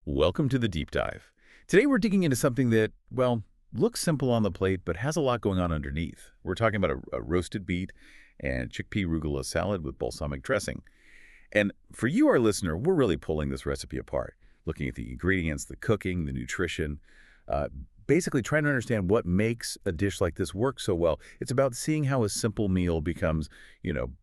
Welcome to the deep dive. Today we're digging into something that, well, looks simple on the plate but has a lot going on underneath. We're talking about a roasted beet and chickpea arugula salad with balsamic dressing. And for you, our listener, we're really pulling this recipe apart, looking at the ingredients, the cooking, the nutrition, uh, basically trying to understand what makes a dish like this work so well. It's about seeing how a simple meal becomes,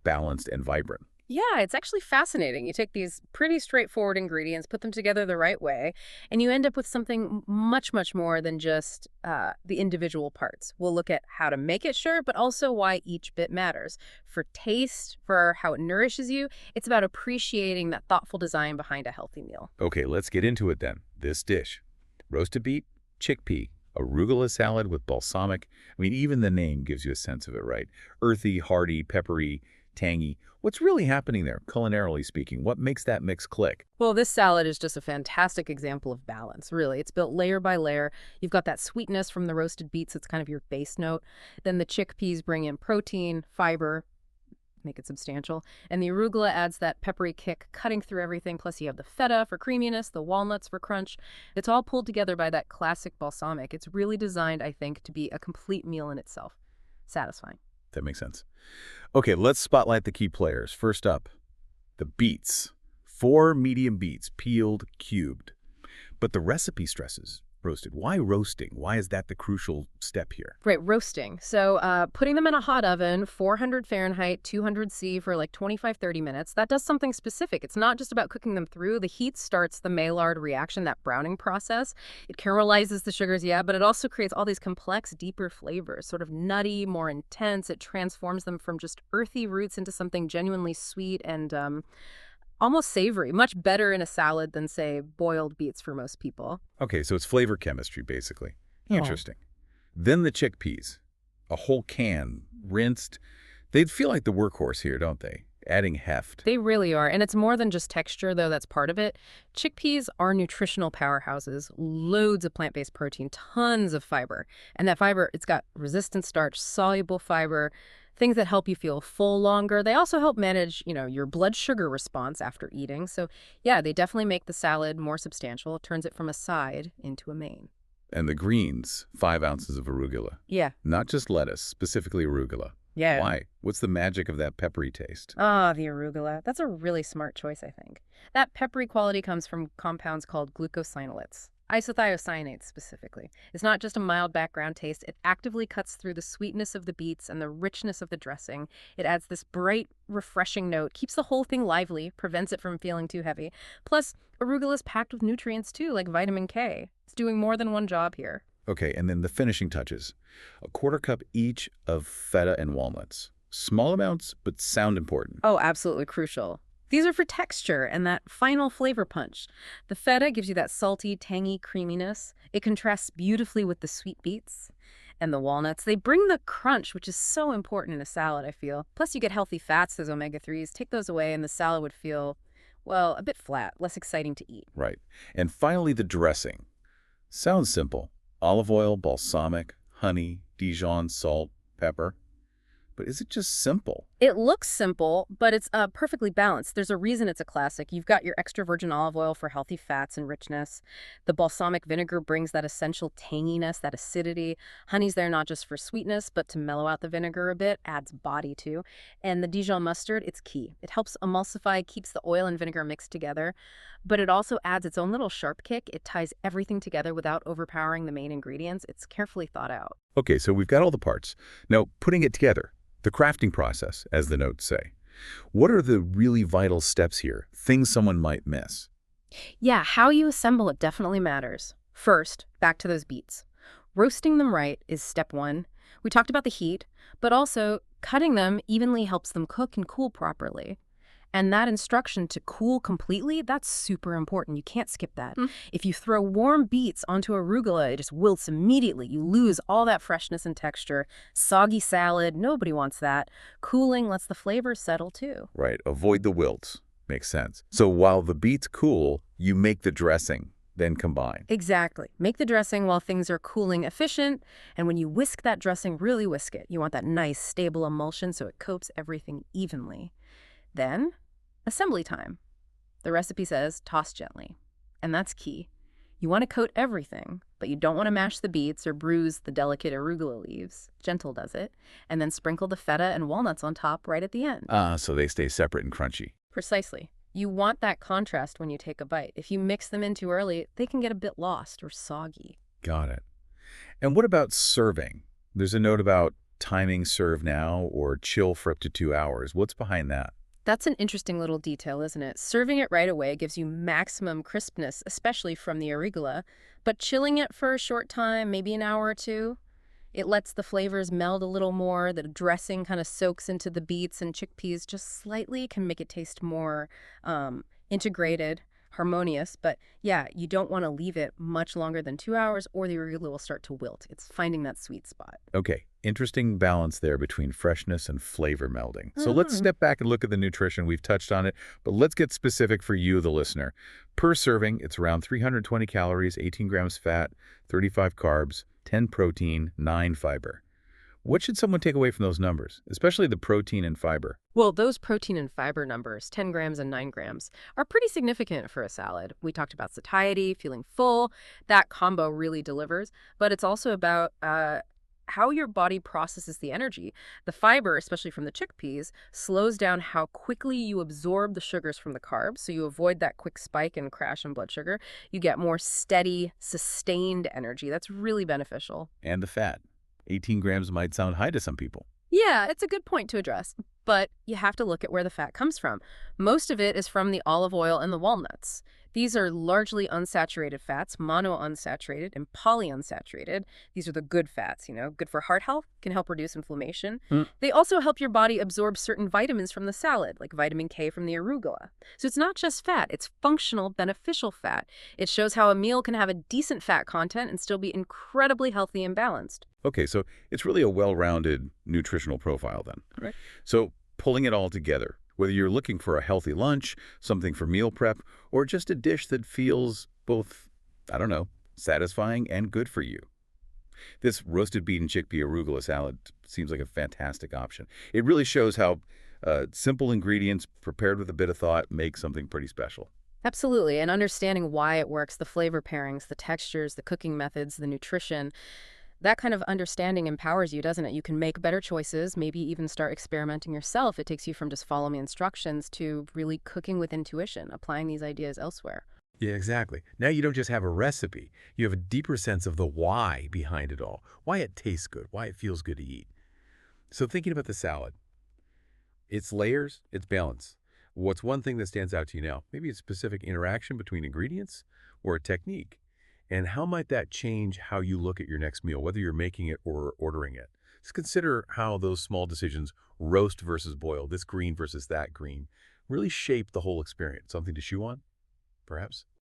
balanced and vibrant. Yeah, it's actually fascinating. You take these pretty straightforward ingredients, put them together the right way, and you end up with something much, much more than just the individual parts. We'll look at how to make it, sure, but also why each bit matters. For taste, for how it nourishes you, it's about appreciating that thoughtful design behind a healthy meal. Okay, let's get into it then. This dish, roasted beet, chickpea, arugula salad with balsamic. I mean, even the name gives you a sense of it, right? Earthy, hearty, peppery, tangy. What's really happening there, culinarily speaking? What makes that mix click? Well, this salad is just a fantastic example of balance, really. It's built layer by layer. You've got that sweetness from the roasted beets, it's kind of your base note. Then the chickpeas bring in protein, fiber, make it substantial. And the arugula adds that peppery kick, cutting through everything. Plus, you have the feta for creaminess, the walnuts for crunch. It's all pulled together by that classic balsamic. It's really designed, I think, to be a complete meal in itself. Satisfying. That makes sense. Okay, let's spotlight the key players. First up, the beets. 4 medium beets, peeled, cubed. But the recipe stresses roasted. Why roasting? Why is that the crucial step here? Right, roasting. So putting them in a hot oven, 400 Fahrenheit, 200 C for like 25-30 minutes, that does something specific. It's not just about cooking them through. The heat starts the Maillard reaction, that browning process. It caramelizes the sugars, yeah, but it also creates all these complex, deeper flavors, sort of nutty, more intense. It transforms them from just earthy roots into something genuinely sweet and almost savory, much better in a salad than, say, boiled beets for most people. Okay, so it's flavor chemistry, basically. Oh. Interesting. Then the chickpeas. A whole can, rinsed. They'd feel like the workhorse here, don't they? Adding heft. They really are. And it's more than just texture, though that's part of it. Chickpeas are nutritional powerhouses, loads of plant-based protein, tons of fiber. And that fiber, it's got resistant starch, soluble fiber, things that help you feel full longer. They also help manage, your blood sugar response after eating. So, yeah, they definitely make the salad more substantial. It turns it from a side into a main. And the greens, 5 ounces of arugula. Yeah. Not just lettuce, specifically arugula. Yeah. Why? What's the magic of that peppery taste? Ah, the arugula. That's a really smart choice, I think. That peppery quality comes from compounds called glucosinolates, isothiocyanates specifically. It's not just a mild background taste. It actively cuts through the sweetness of the beets and the richness of the dressing. It adds this bright, refreshing note, keeps the whole thing lively, prevents it from feeling too heavy. Plus, arugula is packed with nutrients too, like vitamin K. It's doing more than one job here. Okay, and then the finishing touches. A quarter cup each of feta and walnuts. Small amounts, but sound important. Oh, absolutely crucial. These are for texture and that final flavor punch. The feta gives you that salty, tangy creaminess. It contrasts beautifully with the sweet beets. And the walnuts, they bring the crunch, which is so important in a salad, I feel. Plus, you get healthy fats, those omega-3s. Take those away, and the salad would feel, well, a bit flat, less exciting to eat. Right. And finally, the dressing. Sounds simple. Olive oil, balsamic, honey, Dijon, salt, pepper. But is it just simple? It looks simple, but it's perfectly balanced. There's a reason it's a classic. You've got your extra virgin olive oil for healthy fats and richness. The balsamic vinegar brings that essential tanginess, that acidity. Honey's there not just for sweetness, but to mellow out the vinegar a bit, adds body too. And the Dijon mustard, it's key. It helps emulsify, keeps the oil and vinegar mixed together, but it also adds its own little sharp kick. It ties everything together without overpowering the main ingredients. It's carefully thought out. Okay, so we've got all the parts. Now, putting it together. The crafting process, as the notes say. What are the really vital steps here? Things someone might miss? Yeah, how you assemble it definitely matters. First, back to those beets. Roasting them right is step one. We talked about the heat, but also cutting them evenly helps them cook and cool properly. And that instruction to cool completely, that's super important. You can't skip that. If you throw warm beets onto arugula, it just wilts immediately. You lose all that freshness and texture. Soggy salad, nobody wants that. Cooling lets the flavors settle too. Right, avoid the wilts. Makes sense. So while the beets cool, you make the dressing, then combine. Exactly. Make the dressing while things are cooling efficient. And when you whisk that dressing, really whisk it. You want that nice, stable emulsion so it coats everything evenly. Then, assembly time. The recipe says toss gently. And that's key. You want to coat everything, but you don't want to mash the beets or bruise the delicate arugula leaves. Gentle does it. And then sprinkle the feta and walnuts on top right at the end. So they stay separate and crunchy. Precisely. You want that contrast when you take a bite. If you mix them in too early, they can get a bit lost or soggy. Got it. And what about serving? There's a note about timing serve now or chill for up to 2 hours. What's behind that? That's an interesting little detail, isn't it? Serving it right away gives you maximum crispness, especially from the arugula, but chilling it for a short time, maybe an hour or two, it lets the flavors meld a little more. The dressing kind of soaks into the beets and chickpeas just slightly, can make it taste more integrated, harmonious. But yeah, you don't want to leave it much longer than 2 hours or the arugula will start to wilt. It's finding that sweet spot. Okay, interesting balance there between freshness and flavor melding. So let's step back and look at the nutrition. We've touched on it, but let's get specific for you, the listener. Per serving, it's around 320 calories, 18 grams fat, 35 carbs, 10 protein, 9 fiber. What should someone take away from those numbers, especially the protein and fiber? Well, those protein and fiber numbers, 10 grams and 9 grams, are pretty significant for a salad. We talked about satiety, feeling full. That combo really delivers. But it's also about how your body processes the energy. The fiber, especially from the chickpeas, slows down how quickly you absorb the sugars from the carbs, so you avoid that quick spike and crash in blood sugar. You get more steady, sustained energy. That's really beneficial. And the fat. 18 grams might sound high to some people. Yeah, it's a good point to address, but you have to look at where the fat comes from. Most of it is from the olive oil and the walnuts. These are largely unsaturated fats, monounsaturated and polyunsaturated. These are the good fats, good for heart health, can help reduce inflammation. They also help your body absorb certain vitamins from the salad, like vitamin K from the arugula. So it's not just fat, it's functional, beneficial fat. It shows how a meal can have a decent fat content and still be incredibly healthy and balanced. Okay, so it's really a well-rounded nutritional profile then. Right. So pulling it all together, whether you're looking for a healthy lunch, something for meal prep, or just a dish that feels both, satisfying and good for you. This roasted beet and chickpea arugula salad seems like a fantastic option. It really shows how simple ingredients prepared with a bit of thought make something pretty special. Absolutely, and understanding why it works, the flavor pairings, the textures, the cooking methods, the nutrition, that kind of understanding empowers you, doesn't it? You can make better choices, maybe even start experimenting yourself. It takes you from just following instructions to really cooking with intuition, applying these ideas elsewhere. Yeah, exactly. Now you don't just have a recipe. You have a deeper sense of the why behind it all. Why it tastes good, why it feels good to eat. So thinking about the salad, its layers, its balance. What's one thing that stands out to you now? Maybe a specific interaction between ingredients or a technique. And how might that change how you look at your next meal, whether you're making it or ordering it? Just consider how those small decisions, roast versus boil, this green versus that green, really shape the whole experience. Something to chew on, perhaps?